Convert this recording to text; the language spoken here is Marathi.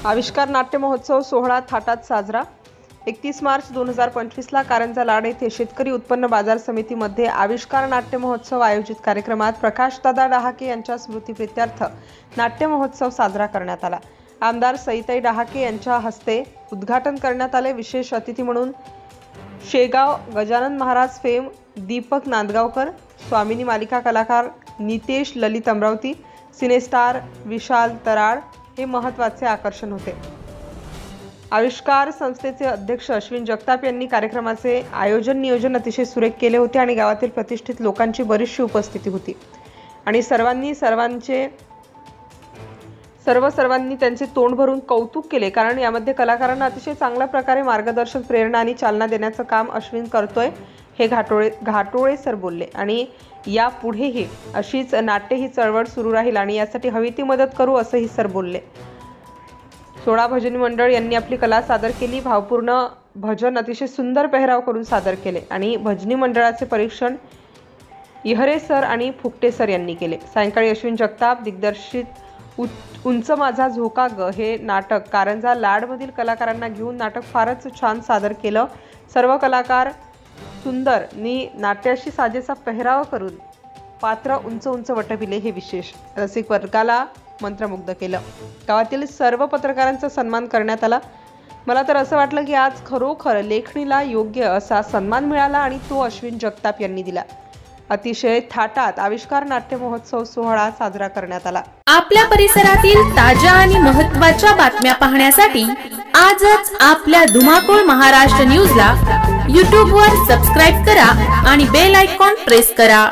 आविष्कार नाट्य महोत्सव सोहळा थाटात साजरा। 31 मार्च 2025 ला कारंजा लाड येथे शेतकरी उत्पन्न बाजार समितीमध्ये आविष्कार नाट्य महोत्सव आयोजित कार्यक्रमात प्रकाशदादा डहाके यांच्या स्मृतिप्रीत्यर्थ नाट्य महोत्सव साजरा करण्यात आला। आमदार सईताई डहाके यांच्या हस्ते उद्घाटन करण्यात आले। विशेष अतिथी म्हणून शेगाव गजानन महाराज फेम दीपक नांदगावकर, स्वामिनी मालिका कलाकार नितेश ललित अमरावती, सिनेस्टार विशाल तराड हे महत्त्वाचे आकर्षण होते। आविष्कार संस्थेचे अध्यक्ष अश्विन जगताप यांनी कार्यक्रमाचे आयोजन नियोजन अतिशय सुरेख केले होते आणि गावातील प्रतिष्ठित लोकांची बरीचशी उपस्थिती होती आणि सर्वांनी त्यांचे तोंड भरून कौतुक केले, कारण यामध्ये कलाकारांना अतिशय चांगल्या प्रकारे मार्गदर्शन, प्रेरणा आणि चालना देण्याचं काम अश्विन करतोय, हे घाटोळे सर बोलले। आणि यापुढेही अशीच नाट्य ही चळवळ सुरू राहील आणि यासाठी हवी ती मदत करू असंही सर बोलले। 16 भजनी मंडळ यांनी आपली कला सादर केली। भावपूर्ण भजन अतिशय सुंदर पेहराव करून सादर केले आणि भजनी मंडळाचे परीक्षण इहरे सर आणि फुकटे सर यांनी केले। सायंकाळी अश्विन जगताप दिग्दर्शित उंच माझा झोका ग हे नाटक कारंजा लाडमधील कलाकारांना घेऊन नाटक फारच छान सादर केलं। सर्व कलाकार सुंदर नी नाट्याशी साजेसा पेहराव करून पात्र उंच वटविले, हे विशेष रसिक वर्गाला मंत्रमुग्ध केलं। गावातील सर्व पत्रकारांचा सन्मान करण्यात आला। मला तर असं वाटलं की आज खरोखर लेखणीला योग्य असा सन्मान मिळाला आणि तो अश्विन जगताप यांनी दिला। अतिशय थाटात आविष्कार नाट्य महोत्सव सोहळा साजरा करण्यात आला। आपल्या परिसरातील ताज्या आणि महत्त्वाच्या बातम्या पाहण्यासाठी आजच आपल्या धुमाकूळ महाराष्ट्र न्यूजला YouTube वर सबस्क्राइब करा आणि बेल आयकॉन प्रेस करा।